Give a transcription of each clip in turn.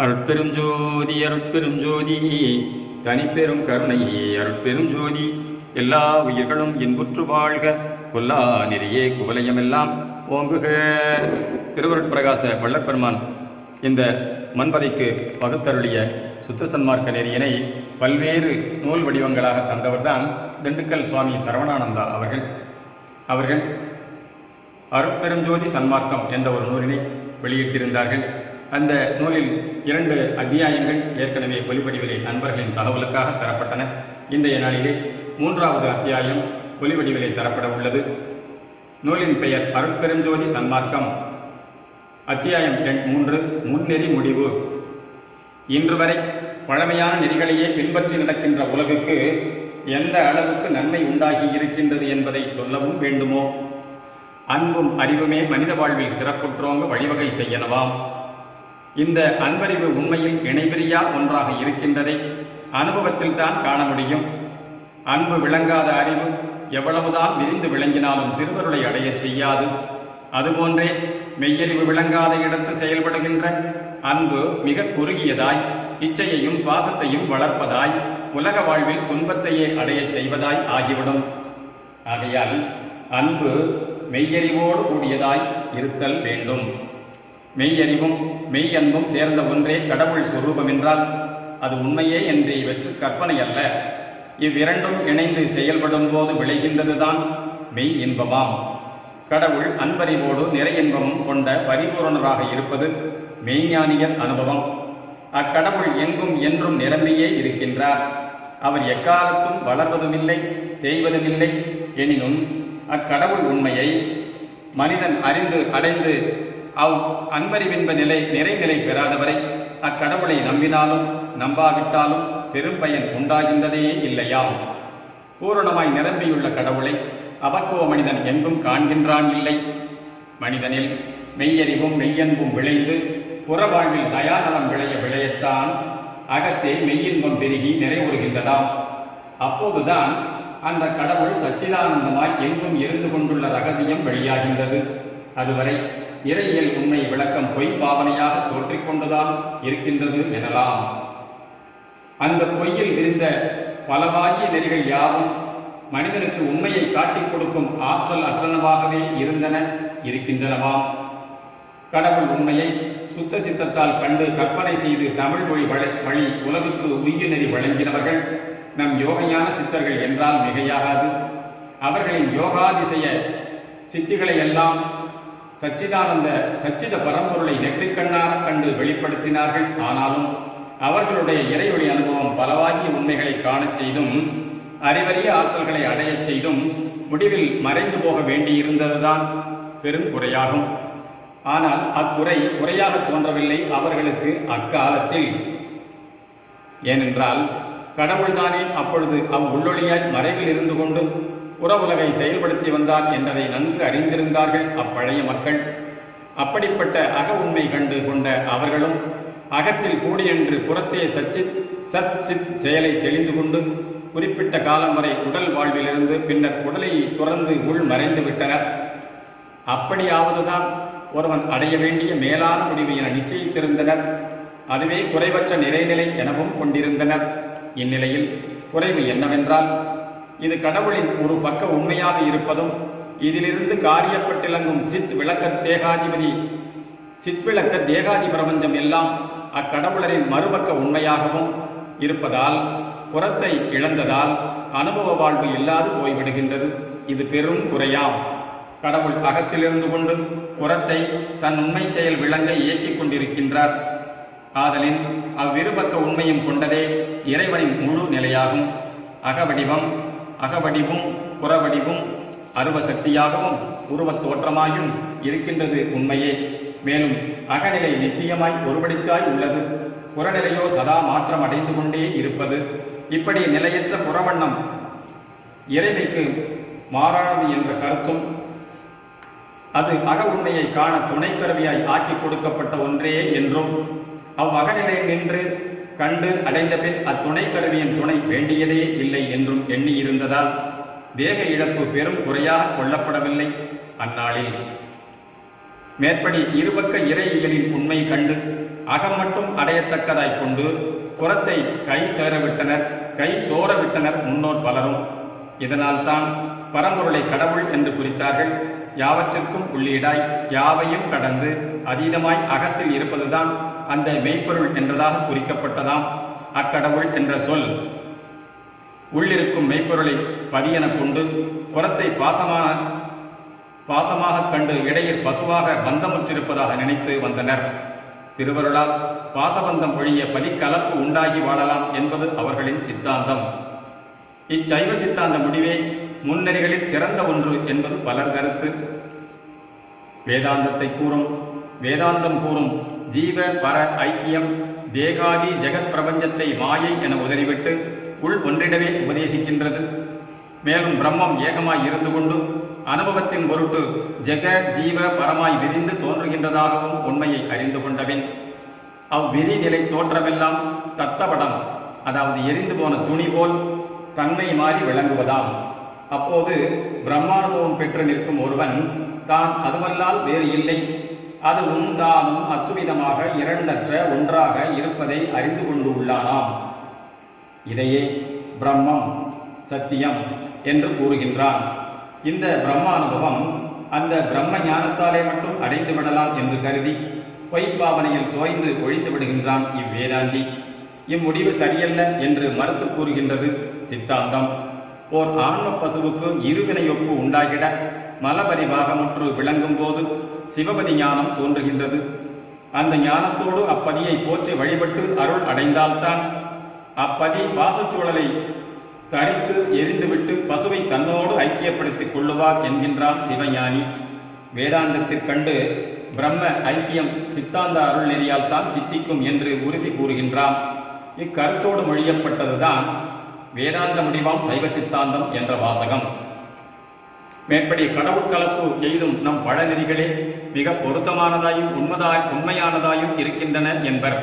அருட்பெரும் ஜோதி அருட்பெரும் ஜோதி தனிப்பெரும் கருணை அருட்பெரும் ஜோதி எல்லா உயிர்களும் இன்புற்று வாழ்க கொல்லா நெறியே குவலயமெல்லாம் ஓங்குக. திருவருட்பிரகாச வள்ளற்பெருமான் இந்த மண்பதைக்கு பகுத்தருளிய சுத்த சன்மார்க்க நெறியினை பல்வேறு நூல் வடிவங்களாக தந்தவர்தான் திண்டுக்கல் சுவாமி சரவணானந்தா அவர்கள் அருட்பெருஞ்சோதி சன்மார்க்கம் என்ற ஒரு நூலினை வெளியிட்டிருந்தார்கள். அந்த நூலில் 2 அத்தியாயங்கள் ஏற்கனவே ஒலிவடிவிலே நண்பர்களின் தகவலுக்காக தரப்பட்டன. இன்றைய நாளிலே 3வது அத்தியாயம் ஒலிவடிவிலே தரப்பட உள்ளது. நூலின் பெயர் அருட்பெருஞ்சோதி சன்மார்க்கம். அத்தியாயம் எண் 3, முன்னெறி முடிவு. இன்று வரை பழமையான நெறிகளையே பின்பற்றி நடக்கின்ற உலகுக்கு எந்த அளவுக்கு நன்மை உண்டாகி இருக்கின்றது என்பதை சொல்லவும் வேண்டுமோ? அன்பும் அறிவுமே மனித வாழ்வில் சிறப்புற்றோங்க வழிவகை செய்யனவாம். இந்த அன்பறிவு உண்மையில் இணைபிரியா ஒன்றாக இருக்கின்றதை அனுபவத்தில் தான் காண முடியும். அன்பு விளங்காத அறிவு எவ்வளவுதான் விரிந்து விளங்கினாலும் திருவருளை அடையச் செய்யாது. அதுபோன்றே மெய்யறிவு விளங்காத இடத்து செயல்படுகின்ற அன்பு மிக குறுகியதாய், இச்சையையும் பாசத்தையும் வளர்ப்பதாய், உலக வாழ்வில் துன்பத்தையே அடையச் செய்வதாய் ஆகிவிடும். ஆகையால் அன்பு மெய்யறிவோடு கூடியதாய் இருத்தல் வேண்டும். மெய்யறிவும் மெய் அன்பும் சேர்ந்த ஒன்றே கடவுள் சொரூபம் என்றால் அது உண்மையே என்று வெற்று கற்பனை அல்ல. இவ்விரண்டும் இணைந்து செயல்படும் போது விளைகின்றதுதான் மெய் இன்பமாம். கடவுள் அன்பறிவோடு நிறை இன்பமும் கொண்ட பரிபூரணராக இருப்பது மெய்ஞானியர் அனுபவம். அக்கடவுள் எங்கும் என்றும் நிரம்பியே இருக்கின்றார். அவர் எக்காலத்தும் வளர்வதுமில்லை, தேய்வதுமில்லை. எனினும் அக்கடவுள் உண்மையை மனிதன் அறிந்து அடைந்து அன்பறிவின்ப நிறைநிலை பெறாதவரை அக்கடவுளை நம்பினாலும் நம்பாவிட்டாலும் பெரும் பயன் உண்டாகின்றதே இல்லையாம். பூரணமாய் நிரம்பியுள்ள கடவுளை அபக்குவ மனிதன் எங்கும் காண்கின்றான் இல்லை. மனிதனில் மெய்யறிவும் மெய்யன்பும் விளைந்து புறவாழ்வில் தயாநலம் விளையத்தான் அகத்தே மெய்யின்பம் பெருகி நிறைவுறுகின்றதாம். அப்போதுதான் அந்த கடவுள் சச்சிதானந்தமாய் எங்கும் இருந்து கொண்டுள்ள ரகசியம் வெளியாகின்றது. அதுவரை இறையியல் உண்மை விளக்கம் பொய் பாவனையாக தோற்றிக்கொண்டுதான் இருக்கின்றது எனலாம். அந்த பொய்யில் விரிந்த பலவாகிய நெறிகள் யாவும் மனிதனுக்கு உண்மையை காட்டிக் கொடுக்கும் ஆற்றல் அற்றனவாகவே இருக்கின்றனவாம். கடவுள் உண்மையை சுத்த சித்தத்தால் கண்டு கற்பனை செய்து தமிழ் மொழி வழி உலகுக்கு உய்ய நெறி வழங்கினவர்கள் நம் யோகையான சித்தர்கள் என்றால் மிகையாகாது. அவர்களின் யோகாதிசய சித்திகளை எல்லாம் சச்சித பரம்பொருளை நெற்றிக்கண்ணாக கண்டு வெளிப்படுத்தினார்கள். ஆனாலும் அவர்களுடைய இறைவழி அனுபவம் பலவாகிய உண்மைகளை காணச் செய்தும் அறிவறிய ஆற்றல்களை அடையச் செய்தும் முடிவில் மறைந்து போக வேண்டியிருந்ததுதான் பெரும் குறையாகும். ஆனால் குறையாக தோன்றவில்லை அவர்களுக்கு அக்காலத்தில். ஏனென்றால் கடவுள்தானே அப்பொழுது உள்ளொளியாய் மறைவில் இருந்து கொண்டு புறவுலகை செயல்படுத்தி வந்தார் என்பதை நன்கு அறிந்திருந்தார்கள் அப்பழைய மக்கள். அப்படிப்பட்ட அக உண்மை கண்டு கொண்ட அவர்களும் அகத்தில் கூடியென்று புறத்தே சத் சித் செயலை தெளிந்து கொண்டு குறிப்பிட்ட காலம் வரை உடல் வாழ்விலிருந்து பின்னர் உடலை துறந்து உள் மறைந்து விட்டனர். அப்படியாவதுதான் ஒருவன் அடைய வேண்டிய மேலான முடிவு என நிச்சயித்திருந்தனர். அதுவே குறைவற்ற நிறைநிலை எனவும் கொண்டிருந்தனர். இந்நிலையில் குறைவு என்னவென்றால், இது கடவுளின் ஒரு பக்க உண்மையாக இருப்பதும் இதிலிருந்து காரியப்பட்டிலங்கும் சித்விளக்க தேகாதி பிரபஞ்சம் எல்லாம் அக்கடவுளரின் மறுபக்க உண்மையாகவும் இருப்பதால் புறத்தை இழந்ததால் அனுபவ வாழ்வு இல்லாது போய்விடுகின்றது. இது பெரும் குறையாம். கடவுள் அகத்திலிருந்து கொண்டு புறத்தை தன் உண்மை செயல் விளங்க இயக்கிக் கொண்டிருக்கின்றார். ஆதலின் அவ்விருபக்க உண்மையும் கொண்டதே இறைவனின் முழு நிலையாகும். அகவடிவும் புறவடிவும் அருவசக்தியாகவும் உருவத் தோற்றமாயும் இருக்கின்றது உண்மையே. மேலும் அகநிலை நித்தியமாய் ஒருபடித்தாய் உள்ளது. புறநிலையோ சதா மாற்றம் அடைந்து கொண்டே இருப்பது. இப்படி நிலையற்ற புறவண்ணம் இறைமைக்கு மாறானது என்ற கருத்தும் அது அக உண்மையை காண துணைக்கருவியாய் ஆக்கி கொடுக்கப்பட்ட ஒன்றே என்றும் அவ்வகநிலை நின்று கண்டு அடைந்த பின் அத்துணை கருவியின் துணை வேண்டியதே இல்லை என்றும் எண்ணியிருந்ததால் தேக இழப்பு பெரும் குறையாக கொள்ளப்படவில்லை அந்நாளில். மேற்படி இருபக்க இறையியலின் உண்மை கண்டு அகம் மட்டும் அடையத்தக்கதாய் கொண்டு புறத்தை கை சோரவிட்டனர் முன்னோர் பலரும். இதனால்தான் பரம்பொருளை கடவுள் என்று குறித்தார்கள். யாவற்றிற்கும் உள்ளீடாய் யாவையும் கடந்து அதீதமாய் அகத்தில் இருப்பதுதான் அந்த மெய்ப்பொருள் என்றதாக குறிக்கப்பட்டதாம். அக்கடவுள் என்ற சொல் உள்ளிருக்கும் மெய்ப்பொருளை பதியென கொண்டு புறத்தை பாசமாக கண்டு இடையில் பசுவாக பந்தமுற்றிருப்பதாக நினைத்து வந்தனர். திருவருளால் பாசபந்தம் ஒழிய பதிக்கலப்பு உண்டாகி வாழலாம் என்பது அவர்களின் சித்தாந்தம். இச்சைவ சித்தாந்த முடிவே முன்னெறிகளில் சிறந்த ஒன்று என்பது பலர் கருத்து. வேதாந்தம் கூறும் ஜீவ பர ஐக்கியம் தேகாதி ஜெகத் பிரபஞ்சத்தை மாயை என உதறிவிட்டு உள் ஒன்றிடவே உபதேசிக்கின்றது. மேலும் பிரம்மம் ஏகமாய் இருந்து கொண்டு அனுபவத்தின் பொருட்டு ஜெக ஜீவ பரமாய் விரிந்து தோன்றுகின்றதாகவும் உண்மையை அறிந்து கொண்டபின் அவ்விரி நிலை தோற்றமெல்லாம் தத்தபடம், அதாவது எரிந்து போன துணி போல் தன்மை மாறி விளங்குவதாம். அப்போது பிரம்மானுபவம் பெற்று நிற்கும் ஒருவன் தான் அதுவல்லால் வேறு இல்லை, அதுவும் தானும் அத்துவிதமாக இரண்டற்ற ஒன்றாக இருப்பதை அறிந்து கொண்டு உள்ளானாம். இதையே பிரம்மம் சத்தியம் என்று கூறுகின்றான். இந்த பிரம்மானுபவம் அந்த பிரம்ம ஞானத்தாலே மட்டும் அடைந்து விடலாம் என்று கருதி பொய்ப்பாவனையில் தோய்ந்து ஒழிந்து விடுகின்றான் இவ்வேதாந்தி. இம்முடிவு சரியல்ல என்று மறுத்து கூறுகின்றது சித்தாந்தம். ஓர் ஆன்ம பசுவுக்கு இருவினையொப்பு உண்டாகிட மலபரிபாகமுற்று விளங்கும் போது சிவபதி ஞானம் தோன்றுகின்றது. அந்த ஞானத்தோடு அப்பதியை போற்றி வழிபட்டு அருள் அடைந்தால்தான் அப்பதி பாசச்சூழலை தரித்து எரிந்துவிட்டு பசுவை தன்னோடு ஐக்கியப்படுத்திக் கொள்ளுவார் என்கின்றான் சிவஞானி. வேதாந்தத்திற்கண்டு பிரம்ம ஐக்கியம் சித்தாந்த அருள் நெறியால் தான் சித்திக்கும் என்று உறுதி கூறுகின்றான். இக்கருத்தோடு மொழியப்பட்டதுதான் வேதாந்த முடிவாம் சைவ சித்தாந்தம் என்ற வாசகம். மேற்படி கடவுட்கலப்பு எய்தும் நம் பழநெறிகளே மிக பொருத்தமானதாயும் உண்மையானதாயும் இருக்கின்றன என்பர்.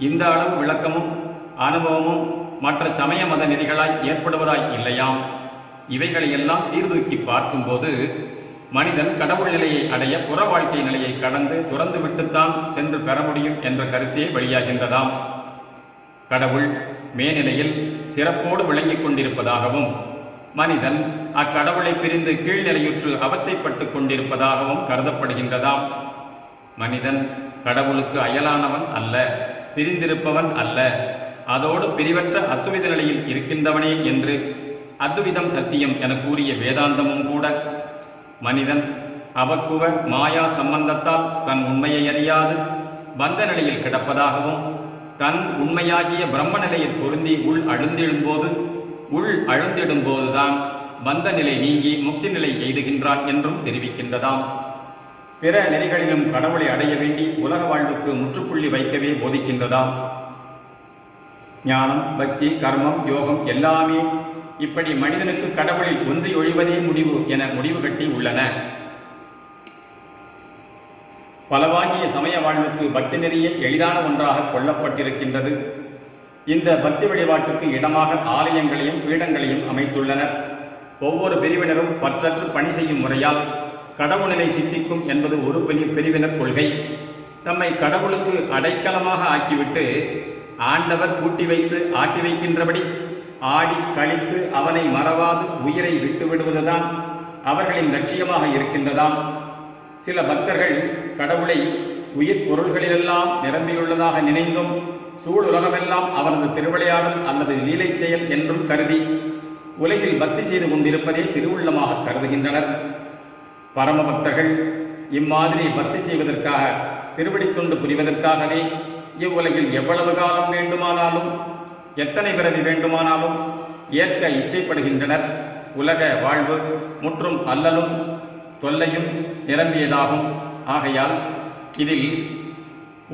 இந்த அளவு விளக்கமும் அனுபவமும் மற்ற சமய மத நெறிகளாய் ஏற்படுவதாய் இல்லையாம். இவைகளையெல்லாம் சீர்தூக்கி பார்க்கும்போது மனிதன் கடவுள் நிலையை அடைய புற வாழ்க்கை நிலையை கடந்து துறந்து விட்டுத்தான் சென்று பெற முடியும் என்ற கருத்தே வெளியாகின்றதாம். கடவுள் மேநிலையில் சிறப்போடு விளங்கிக் கொண்டிருப்பதாகவும் மனிதன் அக்கடவுளை பிரிந்து கீழ்நிலையுற்று அவத்தைப்பட்டு கொண்டிருப்பதாகவும் கருதப்படுகின்றதாம். மனிதன் கடவுளுக்கு அயலானவன் அல்ல, பிரிந்திருப்பவன் அல்ல, அதோடு பிரிவற்ற அத்துவித நிலையில் இருக்கின்றவனே என்று அத்துவிதம் சத்தியம் என கூறிய வேதாந்தமும் கூட மனிதன் அவக்குவ மாயா சம்பந்தத்தால் தன் உண்மையை அறியாது பந்த நிலையில் கிடப்பதாகவும் தன் உண்மையாகிய பிரம்ம நிலையில் பொருந்தி உள் அழுந்திடும்போதுதான் பந்த நிலை நீங்கி முக்தி நிலை எய்துகின்றான் என்றும் தெரிவிக்கின்றதாம். பிற நெறிகளிலும் கடவுளை அடைய வேண்டி உலக வாழ்வுக்கு முற்றுப்புள்ளி வைக்கவே போதிக்கின்றதாம். ஞானம், பக்தி, கர்மம், யோகம் எல்லாமே இப்படி மனிதனுக்கு கடவுளில் ஒன்றி ஒழிவதே முடிவு என முடிவு கட்டி உள்ளன. பலவாகிய சமய வாழ்வுக்கு பக்தி நெறியே எளிதான ஒன்றாக கொள்ளப்பட்டிருக்கின்றது. இந்த பக்தி வழிபாட்டுக்கு இடமாக ஆலயங்களையும் பீடங்களையும் அமைத்துள்ளனர். ஒவ்வொரு பிரிவினரும் பற்றற்று பணி செய்யும் முறையால் கடவுள் நிலை சித்திக்கும் என்பது ஒரு பிரிவினர் கொள்கை. தம்மை கடவுளுக்கு அடைக்கலமாக ஆக்கிவிட்டு ஆண்டவர் கூட்டி வைத்து ஆட்டி வைக்கின்றபடி ஆடி கழித்து அவனை மறவாது உயிரை விட்டுவிடுவதுதான் அவர்களின் லட்சியமாக இருக்கின்றதாம். சில பக்தர்கள் கடவுளை உயிர் பொருள்களிலெல்லாம் நிரம்பியுள்ளதாக நினைந்தும் சூழுலகமெல்லாம் அவரது திருவிளையாடல் அல்லது லீலை செயல் என்றும் கருதி உலகில் பக்தி செய்து கொண்டிருப்பதை திருவுள்ளமாக கருதுகின்றனர். பரம பக்தர்கள் இம்மாதிரி பக்தி செய்வதற்காக திருவடி தொண்டு புரிவதற்காகவே இவ்வுலகில் எவ்வளவு காலம் வேண்டுமானாலும் எத்தனை பிறவி வேண்டுமானாலும் ஏற்க இச்சைப்படுகின்றனர். உலக வாழ்வு முற்றும் அல்லலும் தொல்லையும் நிரம்பியதாகும். ஆகையால் இதில்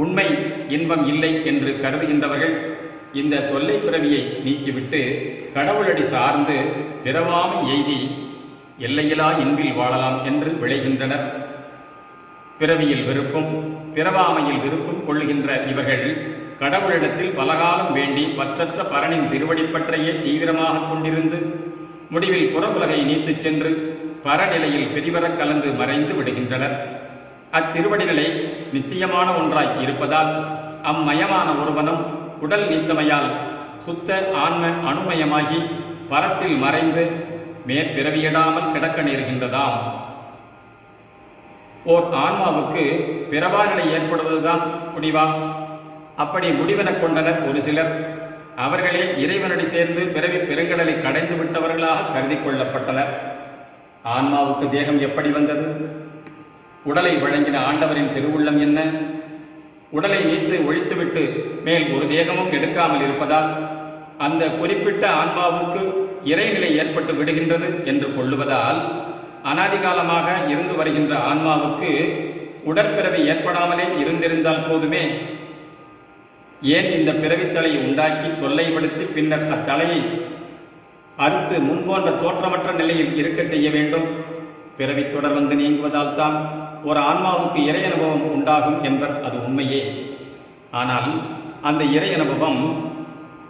உண்மை இன்பம் இல்லை என்று கருதுகின்றவர்கள் இந்த தொல்லை பிறவியை நீக்கிவிட்டு கடவுளடி சார்ந்து பிறவாமை எய்தி எல்லையிலா இன்பில் வாழலாம் என்று விளைகின்றனர். பிறவியில் விருப்பும் பிறவாமையில் விருப்பும் கொள்ளுகின்ற இவர்கள் கடவுளிடத்தில் பலகாலம் வேண்டி பற்றற்ற பரனின் திருவடிப்பற்றையே தீவிரமாக கொண்டிருந்து முடிவில் புற உலகை நீத்துச் சென்று பரநிலையில் பிரிவர கலந்து மறைந்து விடுகின்றனர். அத்திருவடிநிலை நித்தியமான ஒன்றாய் இருப்பதால் அம்மயமான ஒருவனும் உடல் நீத்தமையால் சுத்த ஆன்ம அணுமயமாகி பரத்தில் மறைந்து மேற்பிறவியிடாமல் கிடக்க நேர்கின்றதாம். ஓர் ஆன்மாவுக்கு பிறவா நிலை ஏற்படுவதுதான் முடிவா? அப்படி முடிவெனக் கொண்டனர் ஒரு சிலர். அவர்களே இறைவனடி சேர்ந்து பிறவி பெருங்கடலை கடைந்து விட்டவர்களாக கருதி கொள்ளப்பட்டனர். ஆன்மாவுக்கு தேகம் எப்படி வந்தது? உடலை வழங்கின ஆண்டவரின் திருவுள்ளம் என்ன? உடலை நீத்து ஒழித்துவிட்டு மேல் ஒரு தேகமும் எடுக்காமல் இருப்பதால் அந்த குறிப்பிட்ட ஆன்மாவுக்கு இறைநிலை ஏற்பட்டு விடுகின்றது என்று கொள்ளுவதால் அனாதிகாலமாக இருந்து வருகின்ற ஆன்மாவுக்கு உடற்பிறவி ஏற்படாமலே இருந்திருந்தால் போதுமே. ஏன் இந்த பிறவித்தலையை உண்டாக்கி தொல்லைப்படுத்தி பின்னர் அத்தலையை அறுத்து முன்போன்ற தோற்றமற்ற நிலையில் இருக்க செய்ய வேண்டும்? பிறவி தொடர் வந்து நீங்குவதால் தான் ஒரு ஆன்மாவுக்கு இறை அனுபவம் உண்டாகும் என்பர். அது உண்மையே. ஆனால் அந்த இறை அனுபவம்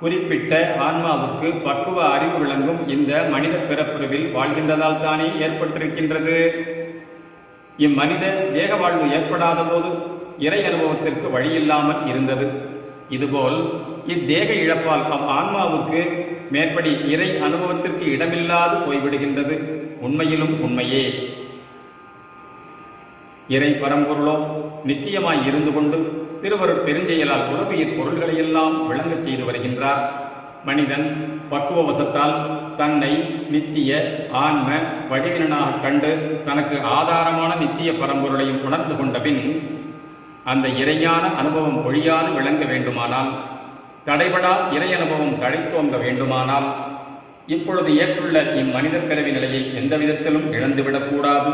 குறிப்பிட்ட ஆன்மாவுக்கு பக்குவ அறிவு விளங்கும் இந்த மனித பிறப்புறவில் வாழ்கின்றதால் தானே ஏற்பட்டிருக்கின்றது. இம்மனித தேக வாழ்வு ஏற்படாத போது இறை அனுபவத்திற்கு வழியில்லாமல் இருந்தது. இதுபோல் இத்தேக இழப்பால் ஆன்மாவுக்கு மேற்படி இறை அனுபவத்திற்கு இடமில்லாது போய்விடுகின்றது. உண்மையிலும் உண்மையே. இறை பரம்பொருளோ நித்தியமாய் இருந்து கொண்டு திருவருட் பெருஞ்செயலால் உலகுயிர் பொருள்களையெல்லாம் விளங்கச் செய்து வருகின்றார். மனிதன் பக்குவவசத்தால் தன்னை நித்திய ஆன்ம வடிவினனாக கண்டு தனக்கு ஆதாரமான நித்திய பரம்பொருளையும் உணர்ந்து கொண்டபின் அந்த இறையான அனுபவம் ஒழியாது விளங்க வேண்டுமானால், தடைபடா இறை அனுபவம் தழைத்தோங்க வேண்டுமானால், இப்பொழுது ஏற்றுள்ள இம்மனித பிறவி நிலையை எந்த விதத்திலும் இழந்துவிடக்கூடாது.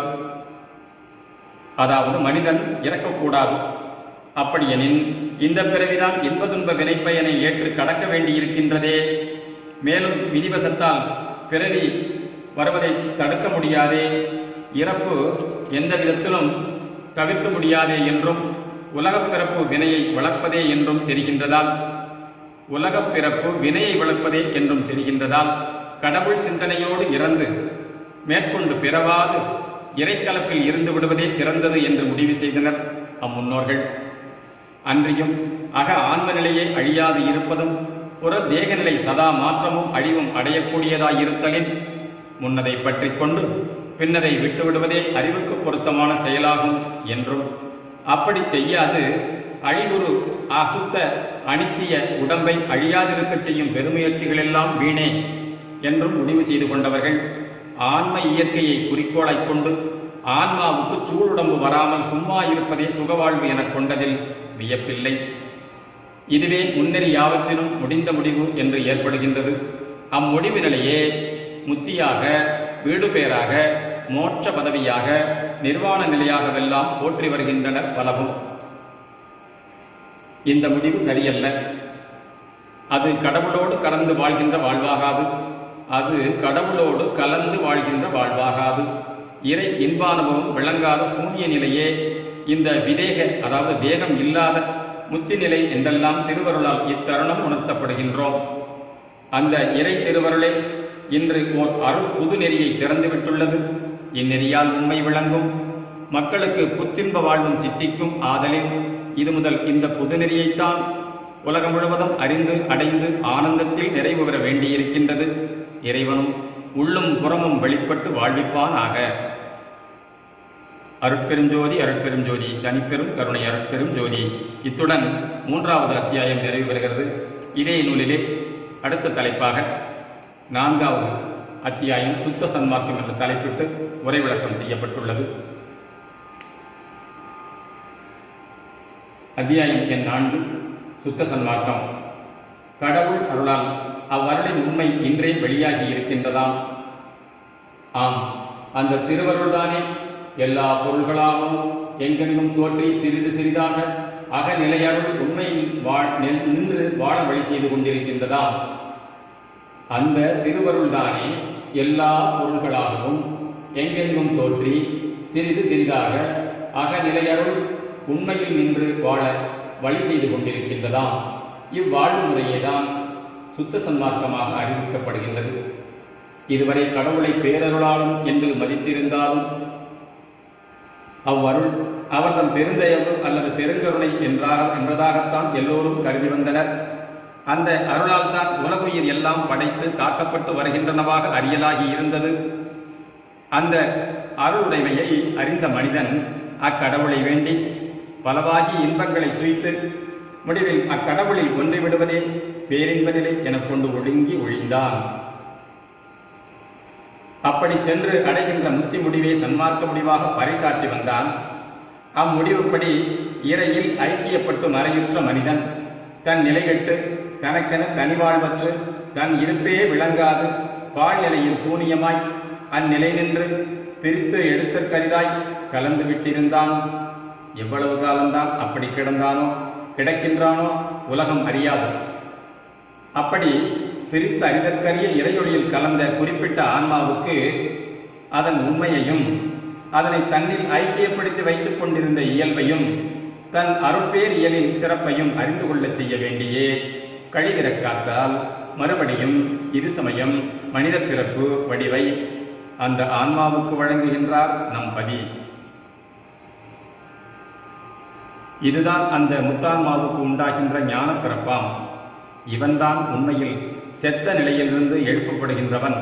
அதாவது மனிதன் இறக்கக்கூடாது. அப்படியெனின் இந்த பிறவிதான் இன்பதுன்ப வினைப்பயனை ஏற்று கடக்க வேண்டியிருக்கின்றதே. மேலும் விதிவசத்தால் பிறவி வருவதை தடுக்க முடியாதே, இறப்பு எந்த விதத்திலும் தவிர்க்க முடியாதே என்றும், உலகப் பிறப்பு வினையை வளர்ப்பதே என்றும் தெரிகின்றதால், உலகப் பிறப்பு வினையை வளர்ப்பதே என்றும் தெரிகின்றதால் கடவுள் சிந்தனையோடு இறந்து மேற்கொண்டு பிறவாது இறைக்கலப்பில் இருந்து விடுவதே சிறந்தது என்று முடிவு செய்தனர் அம்முன்னோர்கள். அன்றியும் அக ஆன்ம நிலையை அழியாது இருப்பதும் புற தேகநிலை சதா மாற்றமும் அழிவும் அடையக்கூடியதாயிருத்தலின் முன்னதை பற்றி கொண்டு பின்னதை விட்டுவிடுவதே அறிவுக்கு பொருத்தமான செயலாகும் என்றும், அப்படி செய்யாது அழிவுறு அசுத்த அனித்திய உடம்பை அழியாதிருக்கச் செய்யும் பெருமுயற்சிகளெல்லாம் வீணே என்றும் முடிவு செய்து கொண்டவர்கள் ஆன்ம இயற்கையை குறிக்கோளாய் கொண்டு ஆன்மாவுக்கு சூழுடம்பு வராமல் சும்மா இருப்பதே சுகவாழ்வு எனக் கொண்டதில் வியப்பில்லை. இதுவே முன்னெறி யாவற்றினும் முடிந்த முடிவு என்று ஏற்படுகின்றது. அம்முடிவு நிலையே முத்தியாக, வீடு பேராக, மோட்ச பதவியாக, நிர்வாண நிலையாகவெல்லாம் போற்றி வருகின்றனர் பலவும். இந்த முடிவு சரியல்ல. அது கடவுளோடு கலந்து வாழ்கின்ற வாழ்வாகாது. அது கடவுளோடு கலந்து வாழ்கின்ற வாழ்வாகாது. இறை இன்பானுபவம் விளங்காத சூன்ய நிலையே இந்த விதேக, அதாவது தேகம் இல்லாத முத்தி நிலை என்றெல்லாம் திருவருளால் இத்தருணம் உணர்த்தப்படுகின்றோம். அந்த இறை திருவருளே இன்று ஓர் அருள் புது நெறியை திறந்துவிட்டுள்ளது. இந்நெறியால் உண்மை விளங்கும், மக்களுக்கு புத்தின்ப வாழ்வும் சித்திக்கும். ஆதலின் இது முதல் இந்த புது நெறியைத்தான் உலகம் முழுவதும் அறிந்து அடைந்து ஆனந்தத்தில் நிறைவு பெற வேண்டியிருக்கின்றது. இறைவனும் உள்ளும் புறமும் வெளிப்பட்டு வாழ்விப்பானாக. அருட்பெருஞ்சோதி அருட்பெருஞ்சோதி தனிப்பெரும் கருணை அருட்பெரும் ஜோதி. இத்துடன் 3வது அத்தியாயம் நிறைவு பெறுகிறது. இதே நூலிலே அடுத்த தலைப்பாக 4வது அத்தியாயம் சுத்த சன்மார்க்கம் என்று தலைப்பிட்டு உரை விளக்கம் செய்யப்பட்டுள்ளது. அத்தியாயம் எண் 4 சுத்த சன்மார்க்கம். கடவுள் அருளால் அவ்வருளின் உண்மை இன்றே வெளியாகி இருக்கின்றதாம். ஆம், அந்த திருவருள்தானே எல்லா பொருள்களாகவும் எங்கெங்கும் தோன்றி சிறிது சிறிதாக அகநிலையருள் உண்மையில் நின்று வாழ வழி செய்து கொண்டிருக்கின்றதாம். அந்த திருவருள்தானே எல்லா பொருள்களாகவும் எங்கெங்கும் தோன்றி சிறிது சிறிதாக அகநிலையருள் உண்மையில் நின்று வாழ வழி செய்து கொண்டிருக்கின்றதாம். இவ்வாழ்வு முறையேதான் சுத்த சன்மார்க்கமாக அறிவிக்கப்படுகின்றது. இதுவரை கடவுளை பேரருளாலும் என்று மதித்திருந்தாலும் அவ்வருள் அவர்தம் பெருந்தயவு அல்லது பெருங்கருணை என்றதாகத்தான் எல்லோரும் கருதி வந்தனர். அந்த அருளால் தான் உலகுயிர் எல்லாம் படைத்து காக்கப்பட்டு வருகின்றனவாக அறியலாகி இருந்தது. அந்த அருளுடைமையை அறிந்த மனிதன் அக்கடவுளை வேண்டி பலவாகி இன்பங்களை துய்த்து முடிவில் அக்கடவுளில் ஒன்றிவிடுவதே பேரின்ப நிலை எனக் கொண்டு ஒடுங்கி ஒழிந்தான். அப்படி சென்று அடைகின்ற முத்தி முடிவே சன்மார்க்க முடிவாக பறைசாற்றி வந்தான். அம்முடிவுப்படி இறையில் ஐக்கியப்பட்டு மறையுற்ற மனிதன் தன் நிலைகட்டு தனக்கென தனிவாழ்வற்று தன் இருப்பே விளங்காது பாழ்நிலையில் சூனியமாய் அந்நிலை நின்று பிரித்து எடுத்தற்கரிதாய் கலந்து விட்டிருந்தான். எவ்வளவு காலம்தான் அப்படி கிடந்தானோ கிடக்கின்றானோ உலகம் அறியாது. அப்படி பிரித்து அறிதற்கரிய இறையொளியில் கலந்த குறிப்பிட்ட ஆன்மாவுக்கு அதன் உண்மையையும் அதனை தன்னில் ஐக்கியப்படுத்தி வைத்துக் கொண்டிருந்த இயல்பையும் தன் அருட்பேர் இயலின் சிறப்பையும் அறிந்து கொள்ளச் செய்ய வேண்டியே கழிவிறக்காத்தால் மறுபடியும் இது சமயம் மனித பிறப்பு வடிவை அந்த ஆன்மாவுக்கு வழங்குகின்றார் நம் பதி. இதுதான் அந்த முத்தான்மாவுக்கு உண்டாகின்ற ஞான பிறப்பாம். இவன்தான் உண்மையில் செத்த நிலையிலிருந்து எழுப்பப்படுகின்றவன்.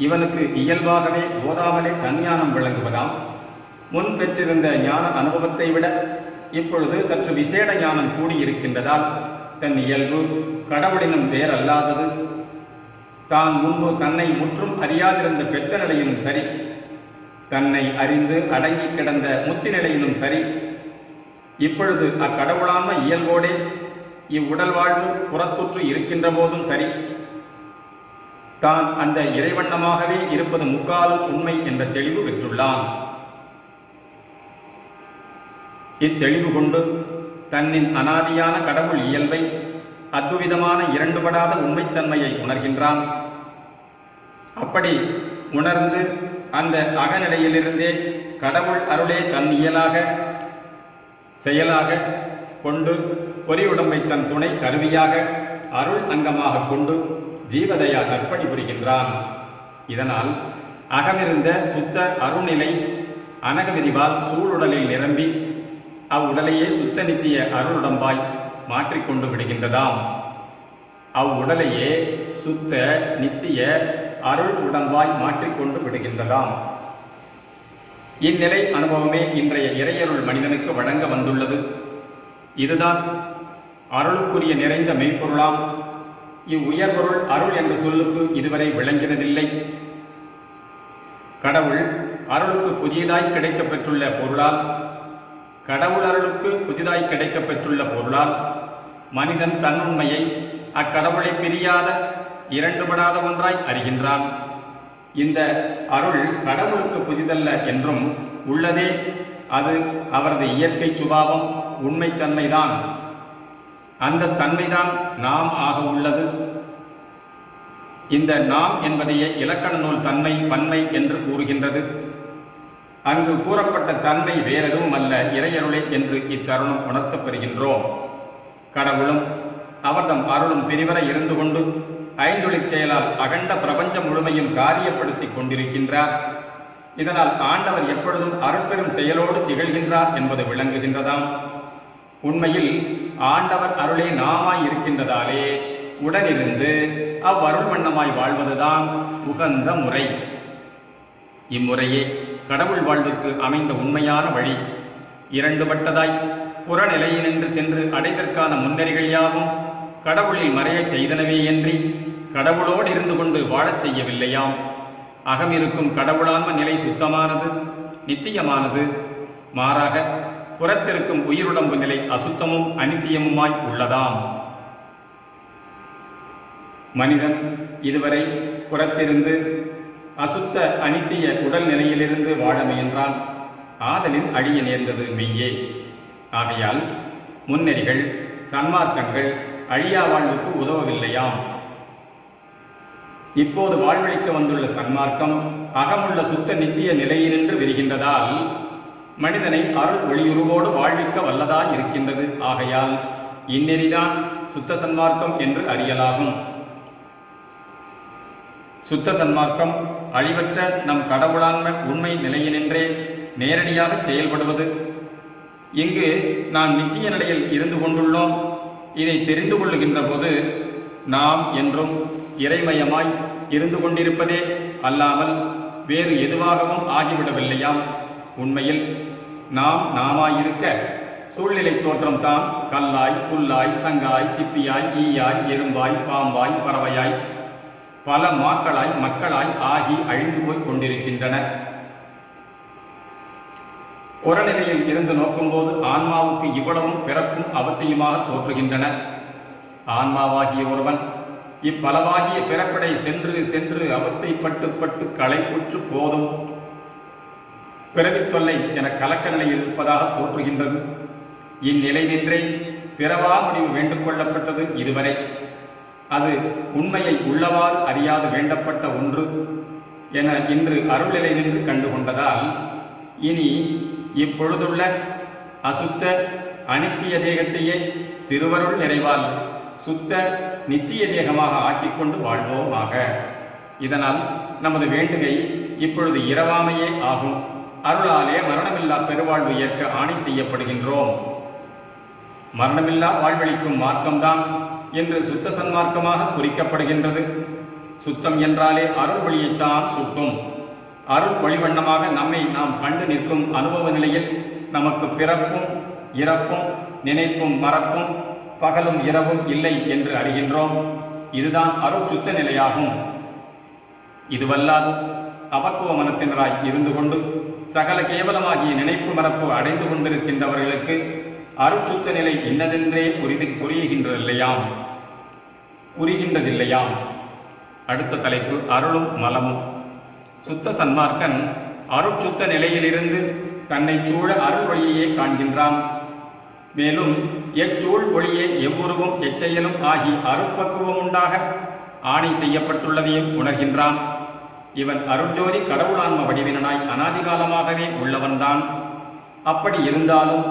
இவனுக்கு இயல்பாகவே போதாமலே தன்ஞானம் விளங்குவதாம். முன் பெற்றிருந்த ஞான அனுபவத்தை விட இப்பொழுது சற்று விசேட ஞானம் கூடியிருக்கின்றதால் தன் இயல்பு கடவுளினும் வேறல்லாதது. தான் முன்பு தன்னை முற்றும் அறியாதிருந்த பெத்த நிலையிலும் சரி, தன்னை அறிந்து அடங்கி கிடந்த முத்தி நிலையிலும் சரி, இப்பொழுது அக்கடவுளான இயல்போடே இவ்வுடல் வாழ்வு புறத்துற்று இருக்கின்ற போதும் சரி, தான் அந்த இறைவண்ணமாகவே இருப்பது முக்காலும் உண்மை என்ற தெளிவு பெற்றுள்ளான். இத்தெளிவு கொண்டு தன்னின் அனாதியான கடவுள் இயல்பை அத்விதமான இரண்டுபடாத உண்மைத்தன்மையை உணர்கின்றான். அப்படி உணர்ந்து அந்த அகநிலையிலிருந்தே கடவுள் அருளே தன் இயலாக செயலாக கொண்டு பொறியுடம்பை தன் துணை கருவியாக அருள் அங்கமாக கொண்டு ஜீவதயா நற்பணி புரிகின்றான். இதனால் அகமிருந்த சுத்த அருள்நிலை அனகவிரிவால் சூழுடலில் நிரம்பி அவ்வுடலையே சுத்த நித்திய அருளுடம்பாய் மாற்றிக்கொண்டு விடுகின்றதாம். அவ்வுடலையே சுத்த நித்திய அருள் உடம்பாய் மாற்றிக்கொண்டு விடுகின்றதாம். இந்நிலை அனுபவமே இன்றைய இறையருள் மனிதனுக்கு வழங்க வந்துள்ளது. இதுதான் அருளுக்குரிய நிறைந்த மெய்ப்பொருளாம். இவ்வுயர்பொருள் அருள் என்ற சொல்லுக்கு இதுவரை விளங்கினதில்லை. கடவுள் அருளுக்கு புதியதாய் கிடைக்கப் பெற்றுள்ள பொருளால், கடவுள் அருளுக்கு புதிதாய் கிடைக்கப் பெற்றுள்ள பொருளால் மனிதன் தன்னுண்மையை அக்கடவுளை பிரியாத இரண்டுபடாத ஒன்றாய் அறிகின்றான். இந்த அருள் கடவுளுக்கு புதிதல்ல என்றும் உள்ளதே அது அவரது இயற்கை சுபாவம் உண்மைத்தன்மைதான். அந்த தன்மைதான் நாம் ஆக உள்ளது. இந்த நாம் என்பதையே இலக்கண நூல் தன்மை பன்மை என்று கூறுகின்றது. அங்கு கூறப்பட்ட தன்மை வேறெதுவும் அல்ல, இறையருளே என்று இத்தருணம் உணர்த்தப் பெறுகின்றோம். கடவுளும் அவர்தம் அருளும் பிரிவர இருந்து கொண்டு ஐந்தொழிற் செயலால் அகண்ட பிரபஞ்சம் முழுமையும் காரியப்படுத்தி கொண்டிருக்கின்றார். இதனால் ஆண்டவர் எப்பொழுதும் அருட்பெரும் செயலோடு திகழ்கின்றார் என்பது விளங்குகின்றதாம். உண்மையில் ஆண்டவர் அருளே நாமாய் இருக்கின்றதாலே உடனிருந்து அவ்வருள் வண்ணமாய் வாழ்வதுதான் உகந்த முறை. இம்முறையே கடவுள் வாழ்வுக்கு அமைந்த உண்மையான வழி. இரண்டுபட்டதாய் புறநிலையினின்று சென்று அடைதற்கான முன்னெறிகள் யாவும் கடவுளில் மறையச் செய்தனவேயன்றி கடவுளோடு இருந்து கொண்டு வாழச் செய்யவில்லையாம். அகமிருக்கும் கடவுளான்ம நிலை சுத்தமானது, நித்தியமானது. மாறாக புறத்திருக்கும் உயிருடம்பு நிலை அசுத்தமும் அனித்தியமுமாய் உள்ளதாம். மனிதன் இதுவரை புறத்திருந்து அசுத்த அனித்திய உடல் நிலையிலிருந்து வாழ முயன்றான். ஆதலின் அழிய நேர்ந்தது மெய்யே. ஆகையால் முன்னெறிகள் சன்மார்க்கங்கள் அழியா வாழ்வுக்கு உதவவில்லையாம். இப்போது வாழ்வழிக்க வந்துள்ள சன்மார்க்கம் அகமுள்ள சுத்த நித்திய நிலையினின்று விரிகின்றதால் மனிதனை அருள் ஒளியுருவோடு வாழ்விக்க வல்லதாய் இருக்கின்றது. ஆகையால் இந்நெறிதான் சுத்த சன்மார்க்கம் என்று அறியலாகும். சுத்த சன்மார்க்கம் அழிவற்ற நம் கடவுளான்ம உண்மை நிலையினின்றே நேரடியாக செயல்படுவது. இங்கு நாம் நித்திய நிலையில் இருந்து கொண்டுள்ளோம். இதை தெரிந்து கொள்ளுகின்ற போது நாம் என்றும் இறைமயமாய் இருந்து கொண்டிருப்பதே அல்லாமல் வேறு எதுவாகவும் ஆகிவிடவில்லையாம். உண்மையில் நாம் நாமாயிருக்க சூழ்நிலை தோற்றம்தான் கல்லாய், புல்லாய், சங்காய், சிப்பியாய், ஈயாய், எறும்பாய், பாம்பாய், பறவையாய், பல மக்களாய் ஆகி அழிந்து போய் கொண்டிருக்கின்றன. புறநிலையில் இருந்து நோக்கும்போது ஆன்மாவுக்கு இவ்வளவும் பிறப்பும் அவத்தையுமாக தோற்றுகின்றன. ஆன்மாவாகிய ஒருவன் இப்பலவாகிய பிறப்படை சென்று சென்று அவத்தைப்பட்டு களைப்புற்று போதும் பிறவித் தொல்லை என கலக்க நிலையில் இருப்பதாக தோற்றுகின்றது. இந்நிலை நின்றே பிறவா முடிவு வேண்டுக் கொள்ளப்பட்டது இதுவரை. அது உண்மையை உள்ளவாறு அறியாது வேண்டப்பட்ட ஒன்று என இன்று அருள்நிலை நின்று கண்டுகொண்டதால் இனி இப்பொழுதுள்ள அசுத்த அனித்திய தேகத்தையே திருவருள் நிறைவால் சுத்த நித்திய தேகமாக ஆக்கிக்கொண்டு வாழ்வோமாக. இதனால் நமது வேண்டுகை இப்பொழுது இரவாமையே ஆகும். அருளாலே மரணமில்லா பெருவாழ்வு ஏற்க ஆணை செய்யப்படுகின்றோம். மரணமில்லா வாழ்வழிக்கும் மார்க்கம்தான் என்று சுத்த சன்மார்க்கமாக குறிக்கப்படுகின்றது. சுத்தம் என்றாலே அருள் வழியைத்தான் சுட்டும். அருள் வழிவண்ணமாக நம்மை நாம் கண்டு நிற்கும் அனுபவ நிலையில் நமக்கு பிறப்பும் இறப்பும் நினைப்பும் மறப்பும் பகலும் இரவும் இல்லை என்று அறிகின்றோம். இதுதான் அருள் சுத்த நிலையாகும். இதுவல்லாது அபக்குவ மனத்தினராய் இருந்து கொண்டு சகல கேவலமாகிய நினைப்பு மறப்பு அடைந்து கொண்டிருக்கின்றவர்களுக்கு அருட்சுத்த நிலை இன்னதென்றே புரிகின்றதில்லையாம். அடுத்த தலைப்பு அருளும் மலமும். சுத்த சன்மார்க்கன் அருட்சுத்த நிலையிலிருந்து தன்னை சூழ அருள் வழியையே காண்கின்றான். மேலும் எச்சூழ் ஒளியே எவ்வுருவும் எச்செயலும் ஆகி அருட்பக்குவம் உண்டாக ஆணை செய்யப்பட்டுள்ளதையும் உணர்கின்றான். இவன் அருட்ஜோதி கடவுளான்ம வடிவினனாய் அனாதிகாலமாகவே உள்ளவன்தான். அப்படி இருந்தாலும்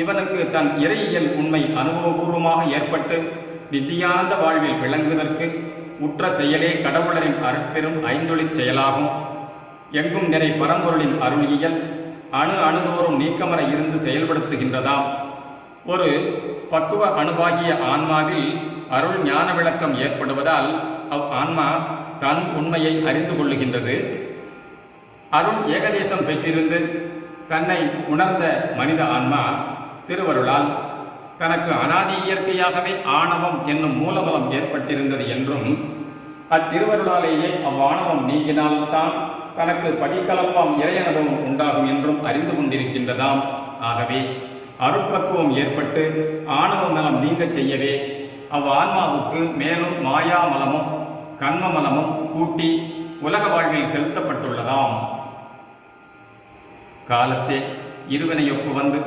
இவனுக்கு தன் இறையியல் உண்மை அனுபவபூர்வமாக ஏற்பட்டு நித்தியானந்த வாழ்வில் விளங்குவதற்கு உற்ற செயலே கடவுளரின் அருட்பெரும் ஐந்தொழிற் செயலாகும். எங்கும் நிறை பரம்பொருளின் அருளியல் அணுதோறும் நீக்கமர இருந்து செயல்படுத்துகின்றதாம். ஒரு பக்குவ அணுவாகிய ஆன்மாவில் அருள் ஞான விளக்கம் ஏற்படுவதால் ஆன்மா தன் உண்மையை அறிந்து கொள்ளுகின்றது. அருள் ஏகதேசம் பெற்றிருந்து தன்னை உணர்ந்த மனித ஆன்மா திருவருளால் தனக்கு அனாதி இயற்கையாகவே ஆணவம் என்னும் மூலமலம் ஏற்பட்டிருந்தது என்றும் அத்திருவருளாலேயே அவ்வாணவம் நீங்கினால்தான் தனக்கு பதிக்கலப்பாம் இறையனுபவம் உண்டாகும் என்றும் அறிந்து கொண்டிருக்கின்றதாம். ஆகவே அருட்பக்குவம் ஏற்பட்டு ஆணவ மலம் நீங்கச் செய்யவே அவ்வான்மாவுக்கு மேலும் மாயாமலமும் கண்மமலமும் கூட்டி உலக வாழ்வில் செலுத்தப்பட்டுள்ளதாம். காலத்தே இருவினையொப்பு வந்து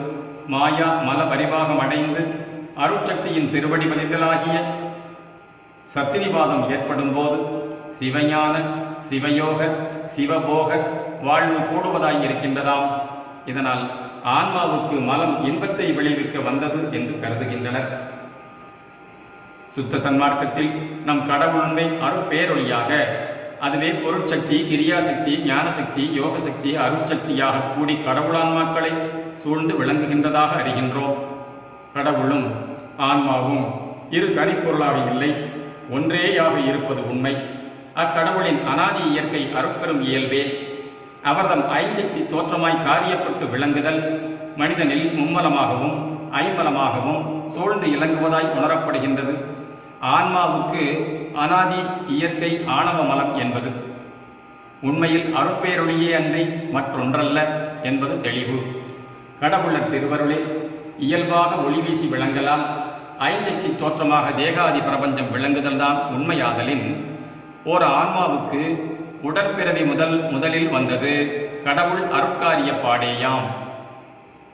மாயா மல பரிபாகம் அடைந்து அருட்சக்தியின் திருவடி பதிந்தலாகிய சத்தினிவாதம் ஏற்படும் போது சிவஞான சிவயோக சிவபோக வாழ்வு கூடுவதாய் இருக்கின்றதாம். இதனால் ஆன்மாவுக்கு மலம் இன்பத்தை விளைவிக்க வந்தது என்று கருதுகின்றனர். சுத்த சன்மார்க்கத்தில் நம் கடவுளுண்மை அருட்பேரொழியாக அதுவே பொருட்சக்தி, கிரியாசக்தி, ஞானசக்தி, யோகசக்தி, அருட்சக்தியாக கூடி கடவுளான்மாக்களை சூழ்ந்து விளங்குகின்றதாக அறிகின்றோம். கடவுளும் ஆன்மாவும் இரு தனிப்பொருளாக இல்லை, ஒன்றேயாக இருப்பது உண்மை. அக்கடவுளின் அனாதி இயற்கை அருட்பெரும் இயல்பே. அவர்தம் ஐந்தக்தி தோற்றமாய் காரியப்பட்டு விளங்குதல் மனிதனில் மும்மலமாகவும் ஐம்மலமாகவும் சூழ்ந்து இலங்குவதாய் உணரப்படுகின்றது. ஆன்மாவுக்கு அனாதி இயற்கை ஆணவ மலம் என்பது உண்மையில் அருட்பேரொழியே அன்றி மற்றொன்றல்ல என்பது தெளிவு. கடவுளர் திருவருளே இயல்பாக ஒளி வீசி விளங்கலால் ஐந்தக்தி தோற்றமாக தேகாதி பிரபஞ்சம் விளங்குதல்தான் உண்மையாதலின் ஓர் ஆன்மாவுக்கு உடற்பிறவி முதலில் வந்தது கடவுள் அருட்காரிய பாடேயாம்.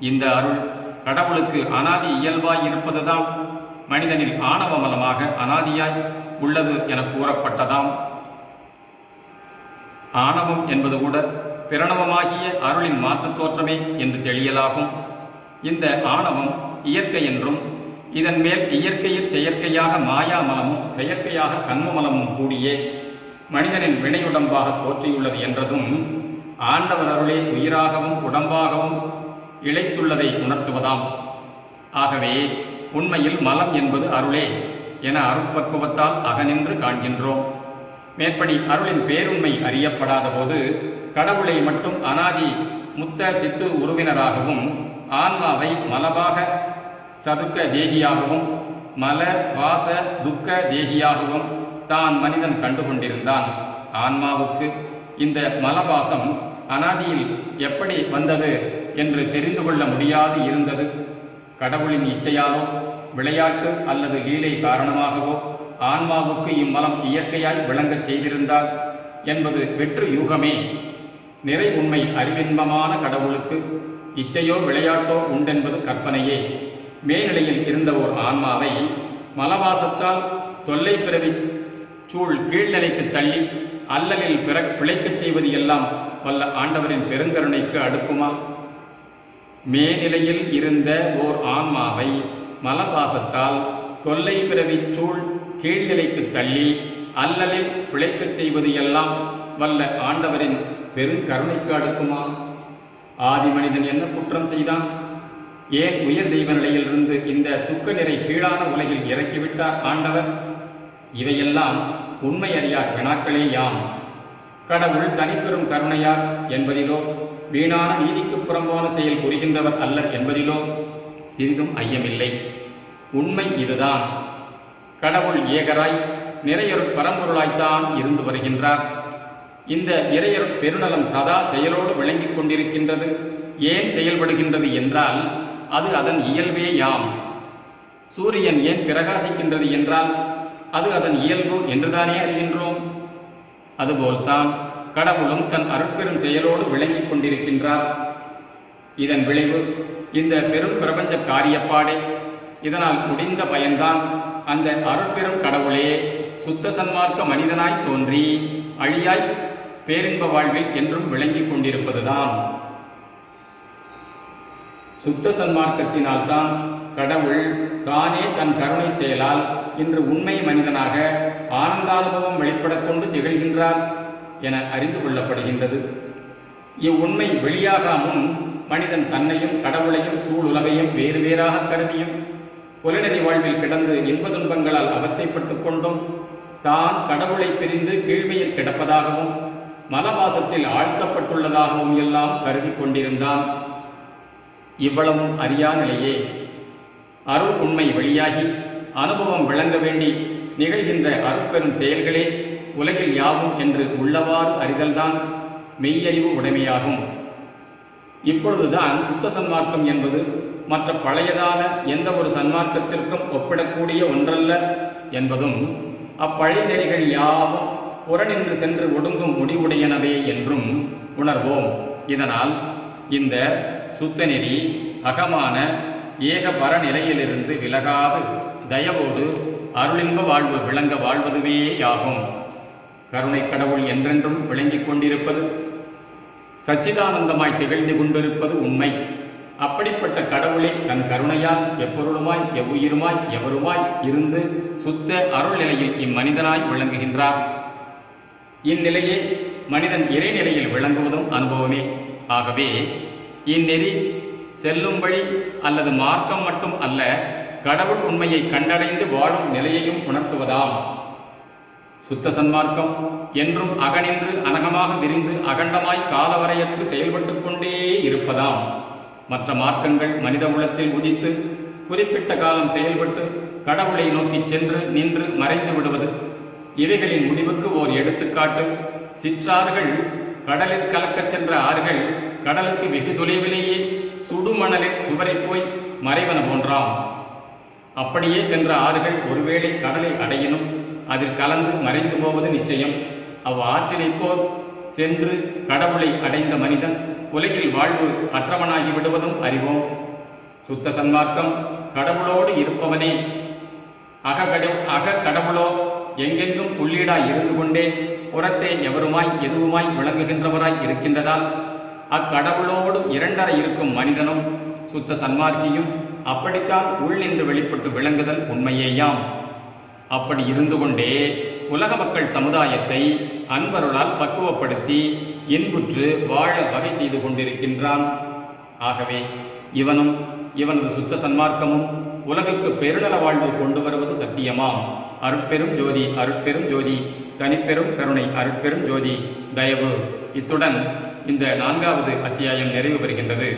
இந்த அருள் கடவுளுக்கு அனாதி இயல்பாய் இருப்பதுதான் மனிதனில் ஆணவ மலமாக அனாதியாய் உள்ளது என கூறப்பட்டதாம். ஆணவம் என்பது கூட பிரணவமாகிய அருளின் மாற்று தோற்றமே என்று தெளியலாகும். இந்த ஆணவம் இயற்கை என்றும் இதன் மேல் இயற்கையில் செயற்கையாக மாயாமலமும் செயற்கையாக கண்மமலமும் கூடியே மனிதனின் வினையுடம்பாக தோற்றியுள்ளது என்றதும் ஆண்டவர் அருளே உயிராகவும் உடம்பாகவும் இழைத்துள்ளதை உணர்த்துவதாம். ஆகவே உண்மையில் மலம் என்பது அருளே என அருட்பக்குவத்தால் அகநின்று காண்கின்றோம். மேற்படி அருளின் பேருண்மை அறியப்படாத போது கடவுளை மட்டும் அனாதி முத்த சித்து உருவினராகவும் ஆன்மாவை மலபாக சதுக்க தேகியாகவும் மல வாச துக்க தேகியாகவும் தான் மனிதன் கண்டுகொண்டிருந்தான். ஆன்மாவுக்கு இந்த மலவாசம் அனாதியில் எப்படி வந்தது என்று தெரிந்து கொள்ள முடியாது இருந்தது. கடவுளின் இச்சையாலோ விளையாட்டு அல்லது லீலை காரணமாகவோ ஆன்மாவுக்கு இம்மலம் இயற்கையாய் விளங்கச் செய்திருந்தார் என்பது வெற்று யூகமே. நிறை உண்மை அறிவின்பமான கடவுளுக்கு இச்சையோ விளையாட்டோ உண்டென்பது கற்பனையே. மேல்நிலையில் இருந்த ஓர் ஆன்மாவை மலவாசத்தால் தொல்லை பிறவி சூழ் கீழ்நிலைக்கு தள்ளி அல்லலில் பிழைக்கச் செய்வது எல்லாம் வல்ல ஆண்டவரின் பெருங்கருணைக்கு அடுக்குமா? மேநிலையில் இருந்த ஓர் ஆன்மாவை மலவாசத்தால் தொல்லை பிறவி சூழ் கீழ்நிலைக்கு தள்ளி அல்லலில் பிழைக்கச் செய்வது எல்லாம் வல்ல ஆண்டவரின் பெருங்கருணைக்கு அடுக்குமா? ஆதி மனிதன் என்ன குற்றம் செய்தான்? ஏன் உயர் தெய்வ நிலையிலிருந்து இந்த துக்க நிறை கீழான உலகில் இறக்கிவிட்டார் ஆண்டவர்? இவையெல்லாம் உண்மை அறியார் வினாக்களே யாம். கடவுள் தனிப்பெரும் கருணையார் என்பதிலோ வீணான நீதிக்கு புறம்பான செயல் புரிகின்றவர் அல்லர் என்பதிலோ சிறிதும் ஐயமில்லை. உண்மை இதுதான். கடவுள் ஏகராய் நிறையொரு பரம்பொருளாய்த்தான் இருந்து வருகின்றார். இந்த இறையர் பெருநலம் சதா செயலோடு விளங்கிக் கொண்டிருக்கின்றது. ஏன் செயல்படுகின்றது என்றால் அது அதன் இயல்பே யாம். சூரியன் ஏன் பிரகாசிக்கின்றது என்றால் அது அதன் இயல்பு என்றுதானே அறிகின்றோம். அதுபோல்தான் கடவுளும் தன் அருட்பெரும் செயலோடு விளங்கிக் கொண்டிருக்கின்றார். இதன் விளைவு இந்த பெரும் பிரபஞ்ச காரியப்பாடே. இதனால் முடிந்த பயன்தான் அந்த அருட்பெரும் கடவுளே சுத்த சன்மார்க்க மனிதனாய் தோன்றி அழியாய் பேரின்ப வாழ்வில் என்றும் விளங்கிக் கொண்டிருப்பதுதான். சுத்த சன்மார்க்கத்தினால்தான் கடவுள் தானே தன் கருணை செயலால் இன்று உண்மை மனிதனாக ஆனந்தானுபவம் வெளிப்படக் கொண்டு திகழ்கின்றார் என அறிந்து கொள்ளப்படுகின்றது. இவ்வுண்மை வெளியாகாமும் மனிதன் தன்னையும் கடவுளையும் சூழுலகையும் வேறு வேறாக கருதியும் புலனறி வாழ்வில் கிடந்து இன்ப துன்பங்களால் அவத்தைப்பட்டு கொண்டும் தான் கடவுளை பிரிந்து கீழ்மையில் கிடப்பதாகவும் மலவாசத்தில் ஆழ்த்தப்பட்டுள்ளதாகவும் எல்லாம் கருதி கொண்டிருந்தான். இவ்வளவும் அறியா நிலையே அருள் உண்மை வெளியாகி அனுபவம் விளங்க வேண்டி நிகழ்கின்ற அருட்பெரும் செயல்களே உலகில் யாவும் என்று உள்ளவாறு அறிதல்தான் மெய்யறிவு உடைமையாகும். இப்பொழுதுதான் சுத்த சன்மார்க்கம் என்பது மற்ற பழையதான எந்த ஒரு சன்மார்க்கத்திற்கும் ஒப்பிடக்கூடிய ஒன்றல்ல என்பதும் அப்பழைய நெறிகள் யாவும் புறநின்று சென்று ஒடுங்கும் முடிவுடையனவே என்றும் உணர்வோம். இதனால் இந்த சுத்த நெறி அகமான ஏக பரநிலையிலிருந்து விலகாது தயவோடு அருளின்ப வாழ்வு விளங்க வாழ்வதுவேயாகும். கருணை கடவுள் என்றென்றும் விளங்கிக் கொண்டிருப்பது, சச்சிதானந்தமாய் திகழ்ந்து கொண்டிருப்பது உண்மை. அப்படிப்பட்ட கடவுளை தன் கருணையால் எப்பொருளுமாய் எவ்வுயிருமாய் எவருமாய் இருந்து சுத்த அருள் நிலையில் இம்மனிதனாய் விளங்குகின்றார். இந்நிலையே மனிதன் இறைநிலையில் விளங்குவதும் அனுபவமே. ஆகவே இந்நெறி செல்லும் வழி அல்லது மார்க்கம் மட்டும் அல்ல, கடவுள் உண்மையை கண்டடைந்து வாழும் நிலையையும் உணர்த்துவதாம். சுத்த சன்மார்க்கம் என்றும் அகனின்று அனகமாக விரிந்து அகண்டமாய் காலவரையற்று செயல்பட்டு கொண்டே இருப்பதாம். மற்ற மார்க்கங்கள் மனித உள்ளத்தில் உதித்து குறிப்பிட்ட காலம் செயல்பட்டு கடவுளை நோக்கி சென்று நின்று மறைந்து விடுவது. இவைகளின் முடிவுக்கு ஓர் எடுத்துக்காட்டு சிற்றாறுகள். கடலில் கலக்கச் சென்ற ஆறுகள் கடலுக்கு வெகு தொலைவிலேயே சுடுமணலில் சுவரை போய் மறைவன போன்றாம். அப்படியே சென்ற ஆறுகள் ஒருவேளை கடலை அடையினும் அதில் கலந்து மறைந்து போவது நிச்சயம். ஆற்றினை போல் சென்று கடவுளை அடைந்த மனிதன் உலகில் வாழ்வு அற்றவனாகி விடுவதும் அறிவோம். சுத்த சன்மார்க்கம் கடவுளோடு இருப்பவனே. அக கடவுளோ எங்கெங்கும் உள்ளீடாய் இருந்து கொண்டே புறத்தே எவருமாய் எதுவுமாய் விளங்குகின்றவராய் இருக்கின்றதால் அக்கடவுளோடு இரண்டரை இருக்கும் மனிதனும் சுத்த சன்மார்க்கியும் அப்படித்தான் உள் நின்று வெளிப்பட்டு விளங்குதல் உண்மையேயாம். அப்படி இருந்து கொண்டே உலக மக்கள் சமுதாயத்தை அன்பருளால் பக்குவப்படுத்தி இன்புற்று வாழ வகை செய்து கொண்டிருக்கின்றான். ஆகவே இவனும் இவனது சுத்த சன்மார்க்கமும் உலகுக்கு பெருநல வாழ்வு கொண்டு வருவது சத்தியமாம். அருட்பெரும் ஜோதி, அருட்பெரும் ஜோதி, தனிப்பெரும் கருணை, அருட்பெரும் ஜோதி, தயவு. இத்துடன் இந்த 4வது அத்தியாயம் நிறைவு பெறுகின்றது.